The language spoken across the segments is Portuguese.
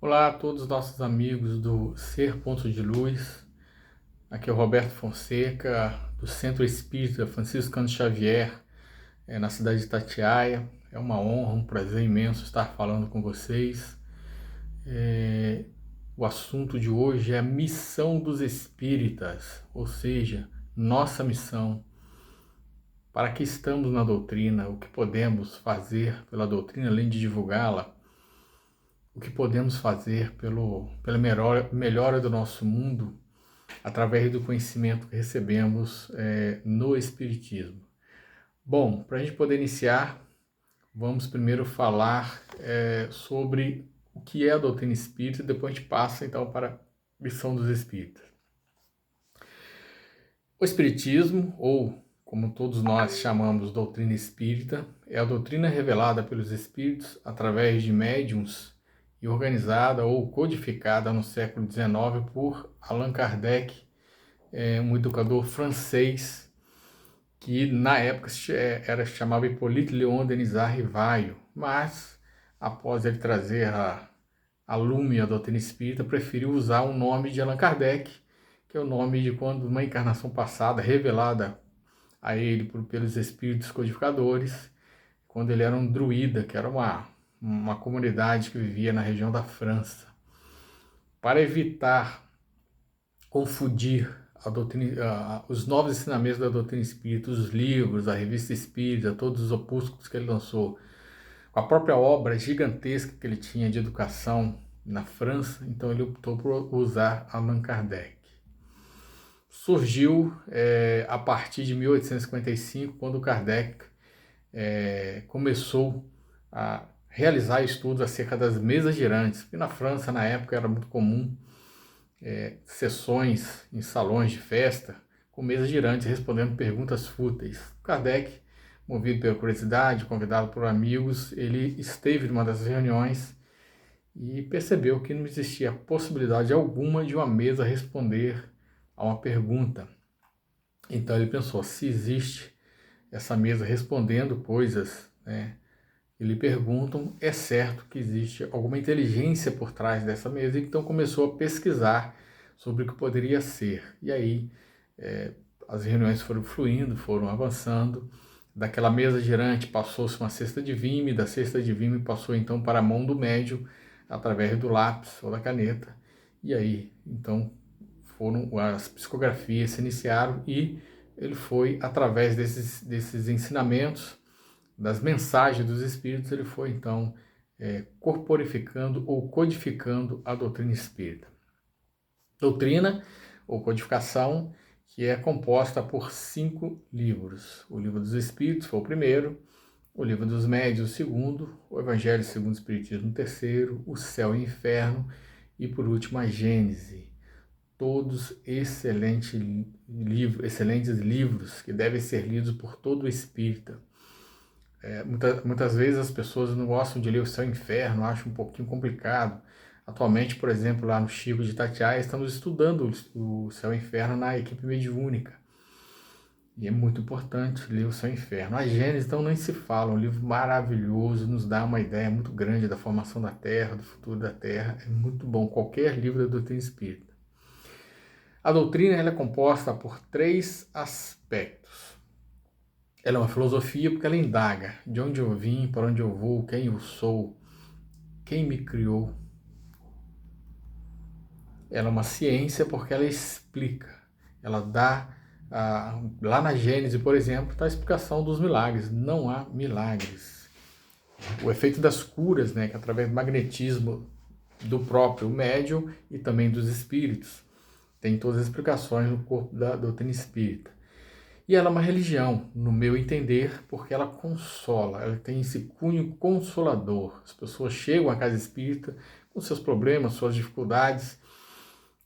Olá a todos os nossos amigos do Ser Ponto de Luz. Aqui é o Roberto Fonseca, do Centro Espírita Franciscano Xavier, na cidade de Itatiaia. É uma honra, um prazer imenso estar falando com vocês. O assunto de hoje é a missão dos espíritas, ou seja, nossa missão. Para que estamos na doutrina, o que podemos fazer pela doutrina, além de divulgá-la, o que podemos fazer pela melhora do nosso mundo através do conhecimento que recebemos no Espiritismo. Bom, para a gente poder iniciar, vamos primeiro falar sobre o que é a doutrina espírita e depois a gente passa então para a missão dos espíritas. O Espiritismo, ou como todos nós chamamos doutrina espírita, é a doutrina revelada pelos espíritos através de médiuns e organizada ou codificada no século XIX por Allan Kardec, um educador francês que na época chamava Hippolyte Léon Denisard Rivaio, mas após ele trazer a lume a doutrina espírita, preferiu usar o nome de Allan Kardec, que é o nome de quando uma encarnação passada revelada a ele pelos espíritos codificadores, quando ele era um druida, que era uma comunidade que vivia na região da França. Para evitar confundir os novos ensinamentos da doutrina espírita, os livros, a revista espírita, todos os opúsculos que ele lançou, com a própria obra gigantesca que ele tinha de educação na França, então ele optou por usar Allan Kardec. Surgiu a partir de 1855, quando Kardec começou a realizar estudos acerca das mesas girantes, que na França, na época, era muito comum sessões em salões de festa com mesas girantes respondendo perguntas fúteis. Kardec, movido pela curiosidade, convidado por amigos, ele esteve numa dessas reuniões e percebeu que não existia possibilidade alguma de uma mesa responder a uma pergunta. Então ele pensou, se existe essa mesa respondendo coisas, que lhe perguntam, é certo que existe alguma inteligência por trás dessa mesa, então começou a pesquisar sobre o que poderia ser. E aí as reuniões foram fluindo, foram avançando. Daquela mesa girante passou-se uma cesta de vime, da cesta de vime passou então para a mão do médium, através do lápis ou da caneta. E aí, então, as psicografias se iniciaram e ele foi, através desses ensinamentos, das mensagens dos espíritos, ele foi então corporificando ou codificando a doutrina espírita. Doutrina ou codificação que é composta por 5 livros. O Livro dos Espíritos foi o primeiro, o Livro dos Médiuns o segundo, o Evangelho segundo o Espiritismo o terceiro, o Céu e o Inferno e por último a Gênese. Todos excelentes livros que devem ser lidos por todo espírita. Muitas vezes as pessoas não gostam de ler o Céu e o Inferno, acham um pouquinho complicado. Atualmente, por exemplo, lá no Chico de Itatiaia, estamos estudando o Céu e o Inferno na equipe mediúnica. E é muito importante ler o Céu e o Inferno. A Gênesis, então, nem se fala, um livro maravilhoso, nos dá uma ideia muito grande da formação da Terra, do futuro da Terra. É muito bom, qualquer livro da doutrina espírita. A doutrina ela é composta por 3 aspectos. Ela é uma filosofia porque ela indaga de onde eu vim, para onde eu vou, quem eu sou, quem me criou. Ela é uma ciência porque ela explica, ela dá, lá na Gênese, por exemplo, está a explicação dos milagres. Não há milagres. O efeito das curas, que através do magnetismo do próprio médium e também dos espíritos, tem todas as explicações no corpo da doutrina espírita. E ela é uma religião, no meu entender, porque ela consola, ela tem esse cunho consolador. As pessoas chegam à casa espírita com seus problemas, suas dificuldades,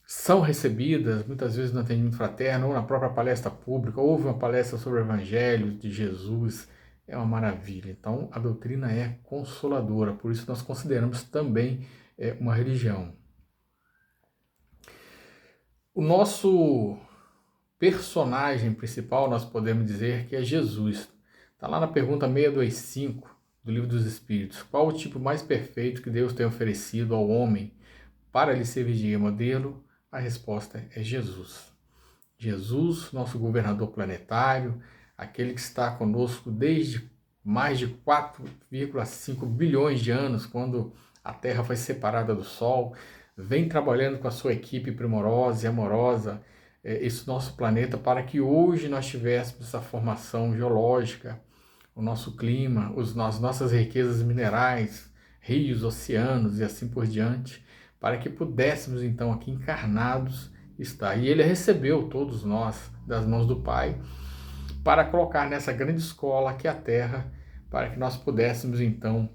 são recebidas, muitas vezes no atendimento fraterno, ou na própria palestra pública, houve uma palestra sobre o Evangelho de Jesus, é uma maravilha. Então, a doutrina é consoladora, por isso nós consideramos também uma religião. O nosso personagem principal, nós podemos dizer que é Jesus. Está lá na pergunta 625 do Livro dos Espíritos. Qual o tipo mais perfeito que Deus tem oferecido ao homem para lhe servir de modelo? A resposta é Jesus. Jesus, nosso governador planetário, aquele que está conosco desde mais de 4,5 bilhões de anos, quando a Terra foi separada do Sol, vem trabalhando com a sua equipe primorosa e amorosa, esse nosso planeta, para que hoje nós tivéssemos essa formação geológica, o nosso clima, as nossas riquezas minerais, rios, oceanos e assim por diante, para que pudéssemos então aqui encarnados estar. E ele recebeu todos nós das mãos do Pai para colocar nessa grande escola que é a Terra, para que nós pudéssemos então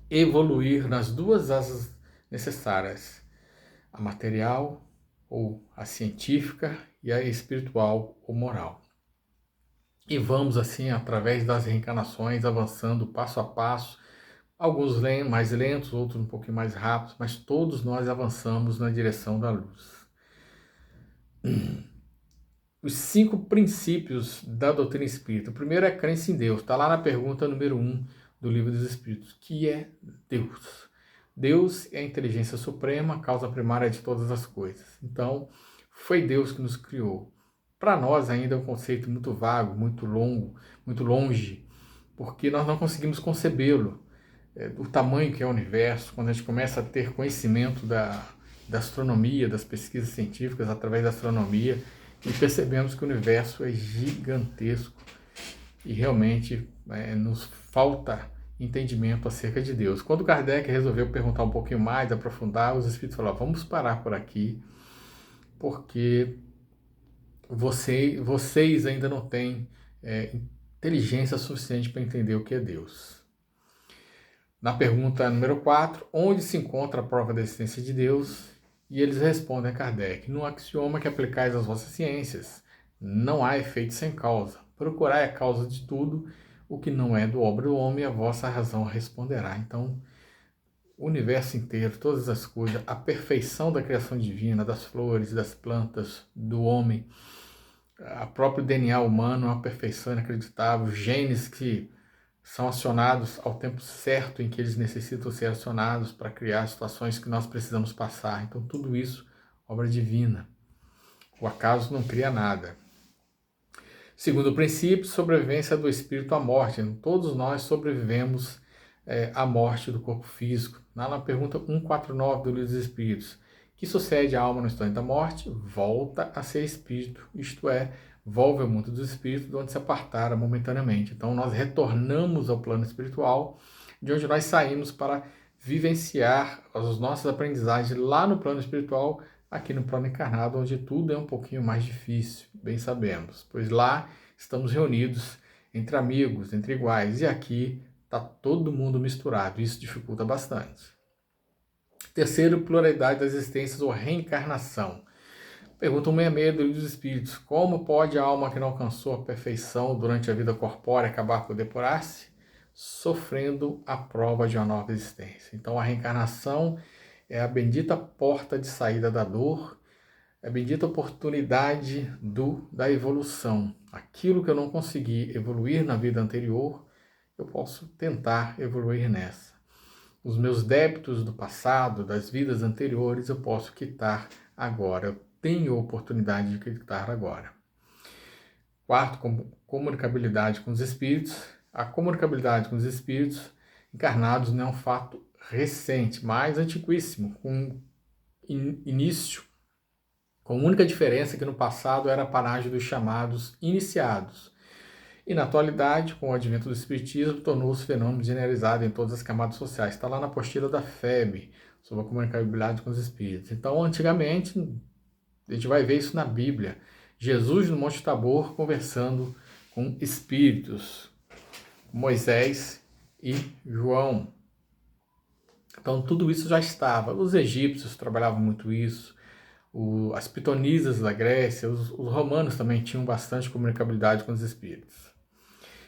evoluir nas duas asas necessárias, a material ou a científica e a espiritual ou moral. E vamos assim, através das reencarnações, avançando passo a passo, alguns mais lentos, outros um pouquinho mais rápidos, mas todos nós avançamos na direção da luz. Os 5 princípios da doutrina espírita. O primeiro é a crença em Deus. Está lá na pergunta número 1 do Livro dos Espíritos. Que é Deus? Deus é a inteligência suprema, a causa primária de todas as coisas. Então, foi Deus que nos criou. Para nós ainda é um conceito muito vago, muito longo, muito longe, porque nós não conseguimos concebê-lo. O tamanho que é o universo, quando a gente começa a ter conhecimento da astronomia, das pesquisas científicas através da astronomia, e percebemos que o universo é gigantesco e realmente nos falta entendimento acerca de Deus. Quando Kardec resolveu perguntar um pouquinho mais, aprofundar, os espíritos falaram: vamos parar por aqui, porque vocês ainda não têm inteligência suficiente para entender o que é Deus. Na pergunta número 4, onde se encontra a prova da existência de Deus? E eles respondem a Kardec: no axioma que aplicais às vossas ciências, não há efeito sem causa. Procurai a causa de tudo, o que não é do obra do homem, a vossa razão responderá. Então, o universo inteiro, todas as coisas, a perfeição da criação divina, das flores, das plantas, do homem, a próprio DNA humano, uma perfeição inacreditável, genes que são acionados ao tempo certo em que eles necessitam ser acionados para criar situações que nós precisamos passar. Então, tudo isso, obra divina. O acaso não cria nada. Segundo princípio, sobrevivência do espírito à morte. Todos nós sobrevivemos à morte do corpo físico. Lá na pergunta 149 do Livro dos Espíritos, que sucede à alma no instante da morte? Volta a ser espírito, isto é, volve ao mundo dos espíritos, de onde se apartara momentaneamente. Então nós retornamos ao plano espiritual, de onde nós saímos para vivenciar as nossas aprendizagens lá no plano espiritual, aqui no plano encarnado, onde tudo é um pouquinho mais difícil, bem sabemos, pois lá estamos reunidos entre amigos, entre iguais, e aqui está todo mundo misturado, isso dificulta bastante. Terceiro, pluralidade das existências ou reencarnação. Pergunta 166 do Livro dos Espíritos: como pode a alma que não alcançou a perfeição durante a vida corpórea acabar por depurar-se? Sofrendo a prova de uma nova existência. Então a reencarnação é a bendita porta de saída da dor, é a bendita oportunidade da evolução. Aquilo que eu não consegui evoluir na vida anterior, eu posso tentar evoluir nessa. Os meus débitos do passado, das vidas anteriores, eu posso quitar agora. Eu tenho a oportunidade de quitar agora. Quarto, comunicabilidade com os espíritos. A comunicabilidade com os espíritos encarnados não é um fato recente, mas antiquíssimo, com início, com a única diferença que no passado era a parágio dos chamados iniciados. E na atualidade, com o advento do espiritismo, tornou-se fenômeno generalizado em todas as camadas sociais. Está lá na apostila da FEB, sobre a comunicabilidade com os espíritos. Então, antigamente, a gente vai ver isso na Bíblia. Jesus no Monte Tabor conversando com espíritos, Moisés e João. Então, tudo isso já estava. Os egípcios trabalhavam muito isso, as pitonisas da Grécia, os romanos também tinham bastante comunicabilidade com os espíritos.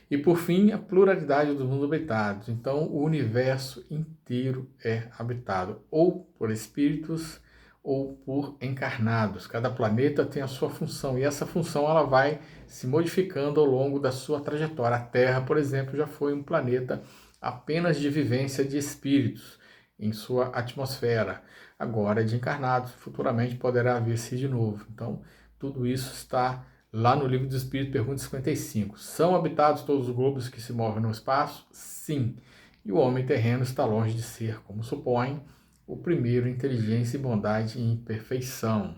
E, por fim, a pluralidade dos mundos habitados. Então, o universo inteiro é habitado ou por espíritos ou por encarnados. Cada planeta tem a sua função, e essa função ela vai se modificando ao longo da sua trajetória. A Terra, por exemplo, já foi um planeta apenas de vivência de espíritos. em sua atmosfera. Agora é de encarnados, futuramente poderá haver-se de novo. Então, tudo isso está lá no Livro do Espírito, pergunta 55. São habitados todos os globos que se movem no espaço? Sim. E o homem terreno está longe de ser, como supõe, o primeiro em inteligência e bondade e imperfeição.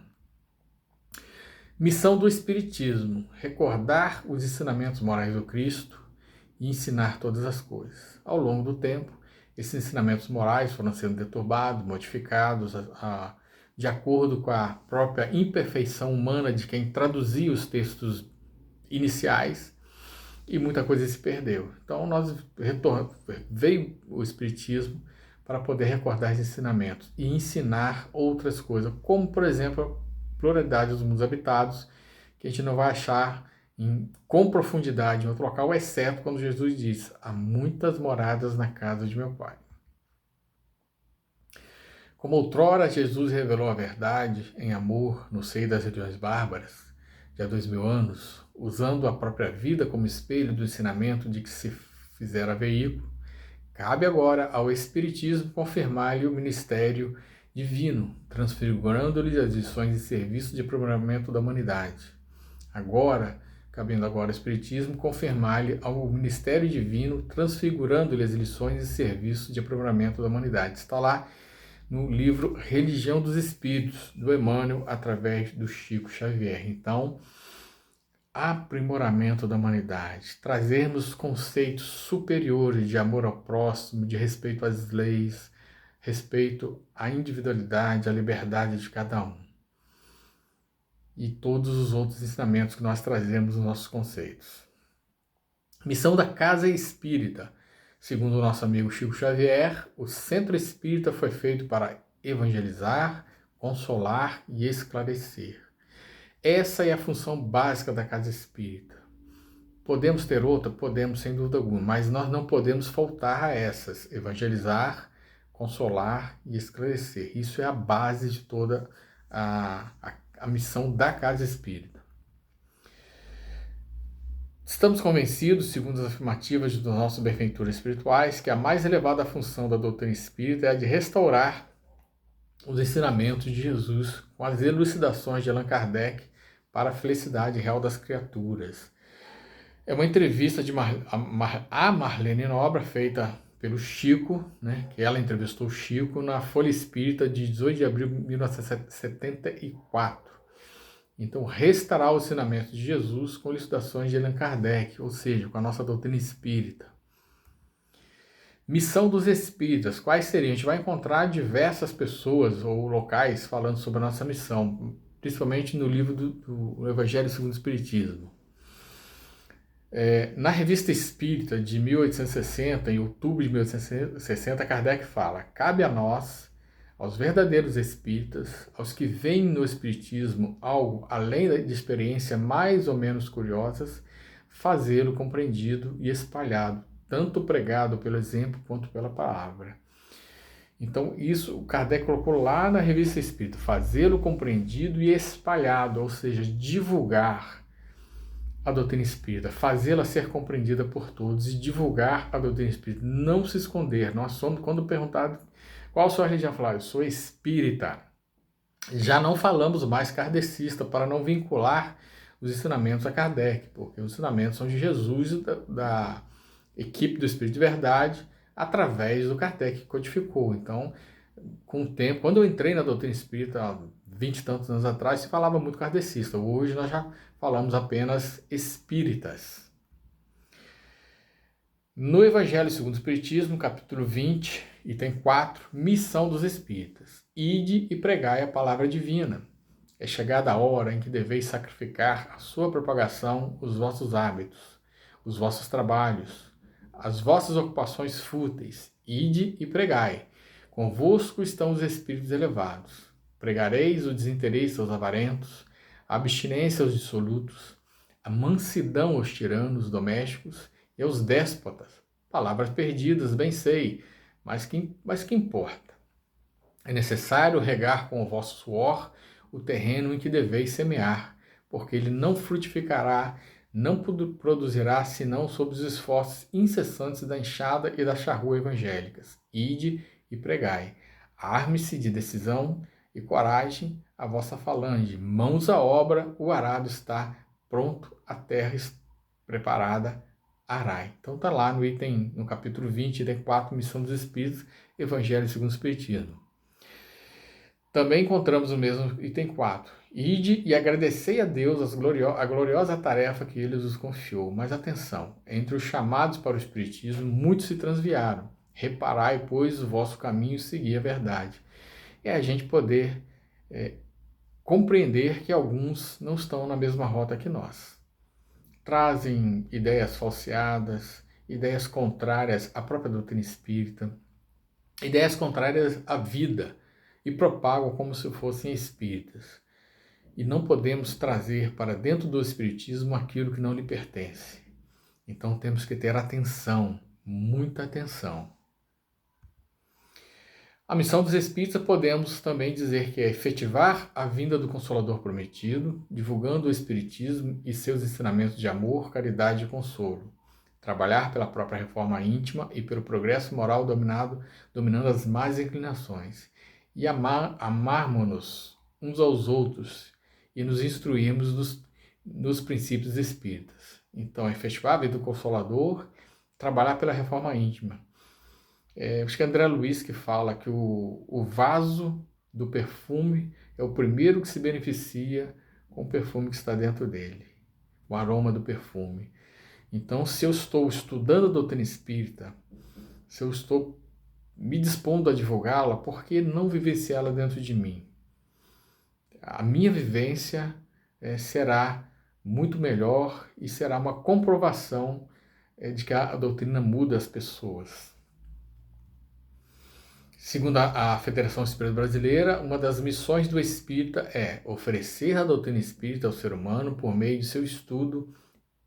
Missão do Espiritismo: recordar os ensinamentos morais do Cristo e ensinar todas as coisas. Ao longo do tempo, esses ensinamentos morais foram sendo deturbados, modificados, de acordo com a própria imperfeição humana de quem traduzia os textos iniciais, e muita coisa se perdeu. Então, veio o Espiritismo para poder recordar esses ensinamentos e ensinar outras coisas, como, por exemplo, a pluralidade dos mundos habitados, que a gente não vai achar com profundidade em outro local, exceto quando Jesus diz: há muitas moradas na casa de meu Pai. Como outrora Jesus revelou a verdade em amor no seio das religiões bárbaras, de há 2000 anos, usando a própria vida como espelho do ensinamento de que se fizera veículo, cabe agora ao Espiritismo confirmar-lhe o ministério divino, transfigurando-lhe as lições e serviços de aprimoramento da humanidade. Cabendo agora ao Espiritismo confirmar-lhe ao ministério divino, transfigurando-lhe as lições e serviços de aprimoramento da humanidade. Está lá no livro Religião dos Espíritos, do Emmanuel, através do Chico Xavier. Então, aprimoramento da humanidade, trazermos conceitos superiores de amor ao próximo, de respeito às leis, respeito à individualidade, à liberdade de cada um. E todos os outros ensinamentos que nós trazemos nos nossos conceitos. Missão da Casa Espírita. Segundo o nosso amigo Chico Xavier, o Centro Espírita foi feito para evangelizar, consolar e esclarecer. Essa é a função básica da Casa Espírita. Podemos ter outra? Podemos, sem dúvida alguma, mas nós não podemos faltar a essas: evangelizar, consolar e esclarecer. Isso é a base de toda a missão da Casa Espírita. Estamos convencidos, segundo as afirmativas dos nossos benfeitores espirituais, que a mais elevada função da doutrina espírita é a de restaurar os ensinamentos de Jesus com as elucidações de Allan Kardec para a felicidade real das criaturas. É uma entrevista de a Marlene Nóbrega, feita pelo Chico, que ela entrevistou o Chico na Folha Espírita de 18 de abril de 1974. Então, restaurar os ensinamentos de Jesus com elucidações de Allan Kardec, ou seja, com a nossa doutrina espírita. Missão dos espíritas, quais seriam? A gente vai encontrar diversas pessoas ou locais falando sobre a nossa missão, principalmente no livro do Evangelho segundo o Espiritismo. Na Revista Espírita de 1860, em outubro de 1860, Kardec fala: cabe a nós, aos verdadeiros espíritas, aos que veem no espiritismo algo além de experiência mais ou menos curiosas, fazê-lo compreendido e espalhado, tanto pregado pelo exemplo quanto pela palavra. Então, isso o Kardec colocou lá na Revista Espírita: fazê-lo compreendido e espalhado, ou seja, divulgar a doutrina espírita, fazê-la ser compreendida por todos e divulgar a doutrina espírita, não se esconder. Nós somos, quando perguntado qual sua religião, falar: eu sou espírita. Já não falamos mais kardecista, para não vincular os ensinamentos a Kardec, porque os ensinamentos são de Jesus e da equipe do Espírito de Verdade, através do Kardec que codificou. Então, com o tempo, quando eu entrei na doutrina espírita, há 20 e tantos anos atrás, se falava muito kardecista. Hoje nós já falamos apenas espíritas. No Evangelho segundo o Espiritismo, capítulo 20, item 4, missão dos espíritas: ide e pregai a palavra divina. É chegada a hora em que deveis sacrificar a sua propagação, os vossos hábitos, os vossos trabalhos, as vossas ocupações fúteis. Ide e pregai. Convosco estão os espíritos elevados. Pregareis o desinteresse aos avarentos, a abstinência aos dissolutos, a mansidão aos tiranos domésticos e aos déspotas. Palavras perdidas, bem sei, mas que importa? É necessário regar com o vosso suor o terreno em que deveis semear, porque ele não frutificará, não produzirá senão sob os esforços incessantes da enxada e da charrua evangélicas. Ide e pregai. Arme-se de decisão e coragem a vossa falange. Mãos à obra, o arado está pronto, a terra preparada, arai. Então está lá no capítulo 20, item 4, Missão dos Espíritos, Evangelho segundo o Espiritismo. Também encontramos o mesmo item 4. Ide e agradecei a Deus a gloriosa tarefa que ele nos confiou. Mas atenção, entre os chamados para o Espiritismo, muitos se transviaram. Reparai, pois, o vosso caminho e segui a verdade. É a gente poder compreender que alguns não estão na mesma rota que nós. Trazem ideias falseadas, ideias contrárias à própria doutrina espírita, ideias contrárias à vida, e propagam como se fossem espíritas. E não podemos trazer para dentro do espiritismo aquilo que não lhe pertence. Então temos que ter atenção, muita atenção. A missão dos espíritas podemos também dizer que é efetivar a vinda do Consolador prometido, divulgando o espiritismo e seus ensinamentos de amor, caridade e consolo. Trabalhar pela própria reforma íntima e pelo progresso moral dominando as más inclinações. E amarmos-nos uns aos outros e nos instruirmos nos princípios espíritas. Então, efetivar a vida do Consolador, trabalhar pela reforma íntima. Acho que é André Luiz que fala que o vaso do perfume é o primeiro que se beneficia com o perfume que está dentro dele, o aroma do perfume. Então, se eu estou estudando a doutrina espírita, se eu estou me dispondo a divulgá-la, por que não vivenciá-la dentro de mim? A minha vivência será muito melhor e será uma comprovação de que a doutrina muda as pessoas. Segundo a Federação Espírita Brasileira, uma das missões do espírita é oferecer a doutrina espírita ao ser humano por meio de seu estudo,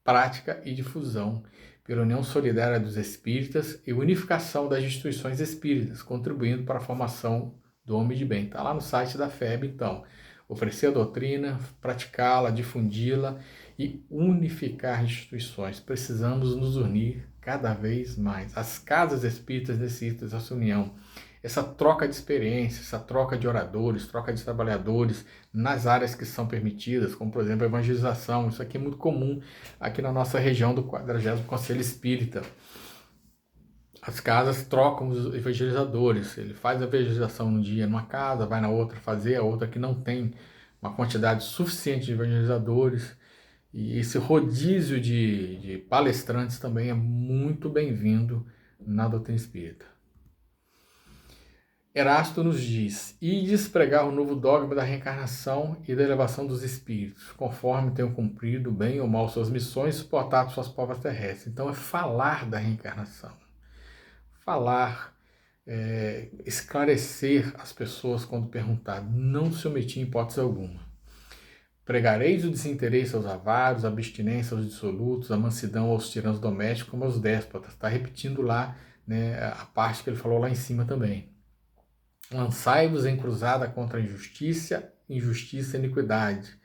prática e difusão, pela união solidária dos espíritas e unificação das instituições espíritas, contribuindo para a formação do homem de bem. Está lá no site da FEB, então. Oferecer a doutrina, praticá-la, difundi-la e unificar instituições. Precisamos nos unir cada vez mais. As casas espíritas necessitam dessa união. Essa troca de experiência, essa troca de oradores, troca de trabalhadores nas áreas que são permitidas, como por exemplo a evangelização. Isso aqui é muito comum aqui na nossa região do 40º Conselho Espírita. As casas trocam os evangelizadores. Ele faz a evangelização um dia numa casa, vai na outra fazer, a outra que não tem uma quantidade suficiente de evangelizadores. E esse rodízio de palestrantes também é muito bem-vindo na doutrina espírita. Erasto nos diz: ides pregar o novo dogma da reencarnação e da elevação dos espíritos, conforme tenham cumprido bem ou mal suas missões e suportado suas provas terrestres. Então é falar da reencarnação. Falar, esclarecer as pessoas quando perguntado, não se omitir em hipótese alguma. Pregareis o desinteresse aos avaros, a abstinência aos dissolutos, a mansidão aos tiranos domésticos como aos déspotas. Está repetindo lá, né, a parte que ele falou lá em cima também. Lançai-vos em cruzada contra a injustiça e iniquidade,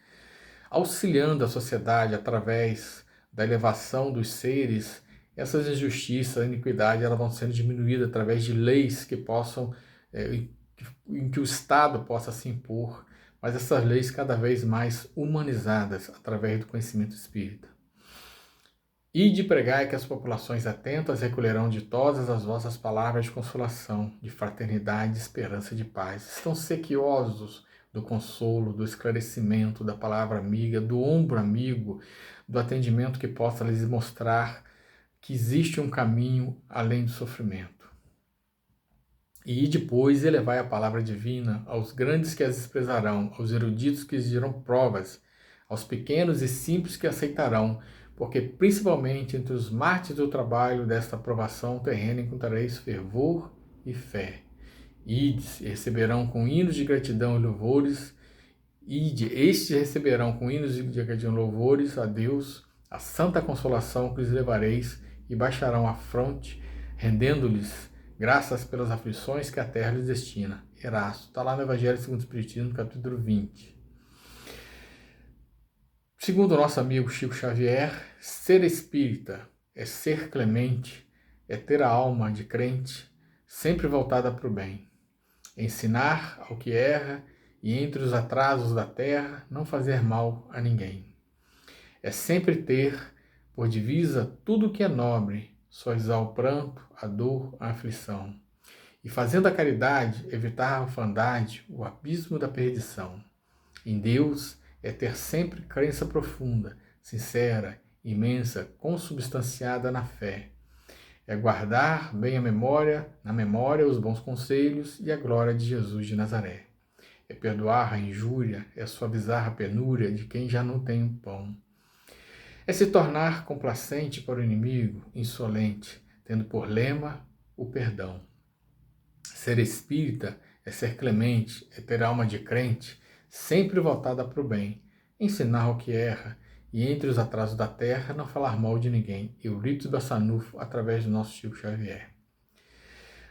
auxiliando a sociedade através da elevação dos seres. Essas injustiças e iniquidade elas vão sendo diminuídas através de leis que possam, em que o Estado possa se impor, mas essas leis cada vez mais humanizadas através do conhecimento espírita. Ide pregai que as populações atentas recolherão ditosas as vossas palavras de consolação, de fraternidade, de esperança e de paz. Estão sequiosos do consolo, do esclarecimento, da palavra amiga, do ombro amigo, do atendimento que possa lhes mostrar que existe um caminho além do sofrimento. E depois elevai a palavra divina aos grandes que as desprezarão, aos eruditos que exigirão provas, aos pequenos e simples que aceitarão, porque principalmente entre os mártires do trabalho desta aprovação terrena encontrareis fervor e fé. Ides e receberão com hinos de gratidão e louvores, estes receberão com hinos de gratidão e louvores a Deus a santa consolação que lhes levareis e baixarão a fronte, rendendo-lhes graças pelas aflições que a terra lhes destina. Erasto, está lá no Evangelho segundo o Espiritismo, capítulo 20. Segundo o nosso amigo Chico Xavier, ser espírita é ser clemente, é ter a alma de crente, sempre voltada para o bem. Ensinar ao que erra e entre os atrasos da terra não fazer mal a ninguém. É sempre ter por divisa tudo o que é nobre, suavizar o pranto, a dor, a aflição. E fazendo a caridade, evitar a orfandade, o abismo da perdição. Em Deus é ter sempre crença profunda, sincera, imensa, consubstanciada na fé. É guardar bem na memória os bons conselhos e a glória de Jesus de Nazaré. É perdoar a injúria, é suavizar a penúria de quem já não tem um pão. É se tornar complacente para o inimigo, insolente, tendo por lema o perdão. Ser espírita é ser clemente, é ter alma de crente, sempre voltada para o bem, ensinar o que erra, e entre os atrasos da terra não falar mal de ninguém. Eurípides Bassanufo, através do nosso Chico Xavier.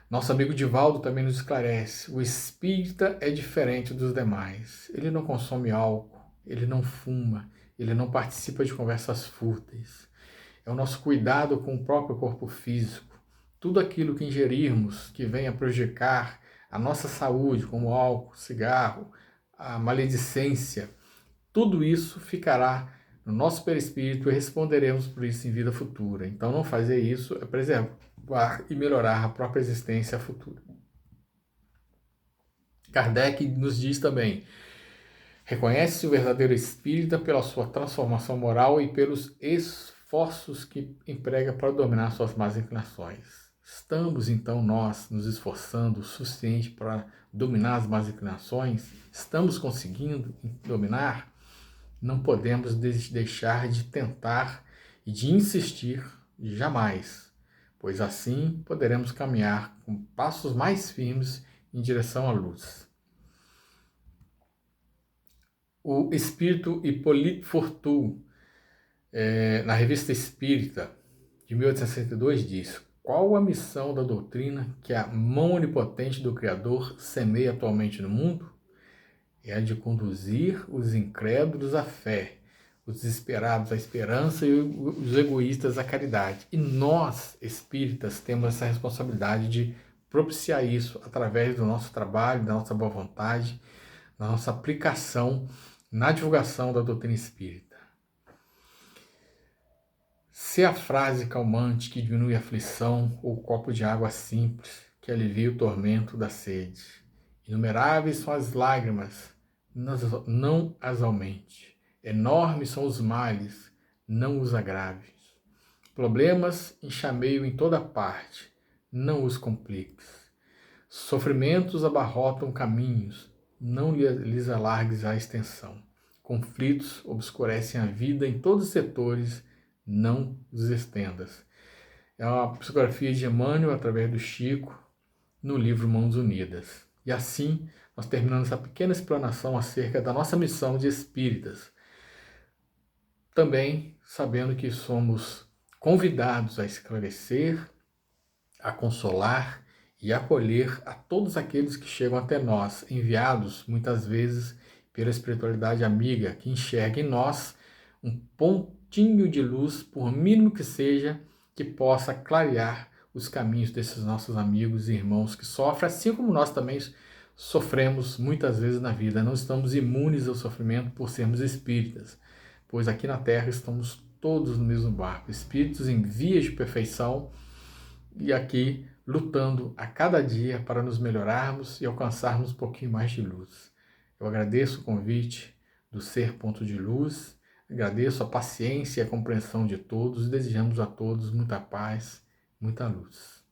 Nosso amigo Divaldo também nos esclarece: o espírita é diferente dos demais. Ele não consome álcool, ele não fuma, ele não participa de conversas fúteis. É o nosso cuidado com o próprio corpo físico. Tudo aquilo que ingerirmos que venha prejudicar a nossa saúde, como álcool, cigarro, a maledicência, tudo isso ficará no nosso perispírito e responderemos por isso em vida futura. Então, não fazer isso é preservar e melhorar a própria existência futura. Kardec nos diz também: reconhece o verdadeiro espírita pela sua transformação moral e pelos esforços que emprega para dominar suas más inclinações. Estamos, então, nós nos esforçando o suficiente para dominar as más inclinações? Estamos conseguindo dominar? Não podemos deixar de tentar e de insistir jamais, pois assim poderemos caminhar com passos mais firmes em direção à luz. O espírito Hippolyte Fortu, na Revista Espírita, de 1862, diz: qual a missão da doutrina que a mão onipotente do Criador semeia atualmente no mundo? É a de conduzir os incrédulos à fé, os desesperados à esperança e os egoístas à caridade. E nós, espíritas, temos essa responsabilidade de propiciar isso através do nosso trabalho, da nossa boa vontade, da nossa aplicação na divulgação da doutrina espírita. Se a frase calmante que diminui a aflição ou o copo de água simples que alivia o tormento da sede. Inumeráveis são as lágrimas, não as aumente. Enormes são os males, não os agraves. Problemas enxameio em toda parte, não os compliques. Sofrimentos abarrotam caminhos, não lhes alargues a extensão. Conflitos obscurecem a vida em todos os setores, não os estendas. É uma psicografia de Emmanuel através do Chico, no livro Mãos Unidas. E assim, nós terminamos essa pequena explanação acerca da nossa missão de espíritas. Também sabendo que somos convidados a esclarecer, a consolar e acolher a todos aqueles que chegam até nós, enviados muitas vezes pela espiritualidade amiga, que enxerga em nós um pontinho de luz, por mínimo que seja, que possa clarear os caminhos desses nossos amigos e irmãos que sofrem, assim como nós também sofremos muitas vezes na vida. Não estamos imunes ao sofrimento por sermos espíritas, pois aqui na Terra estamos todos no mesmo barco, espíritos em vias de perfeição e aqui lutando a cada dia para nos melhorarmos e alcançarmos um pouquinho mais de luz. Eu agradeço o convite do Ser Ponto de Luz, agradeço a paciência e a compreensão de todos e desejamos a todos muita paz, muita luz.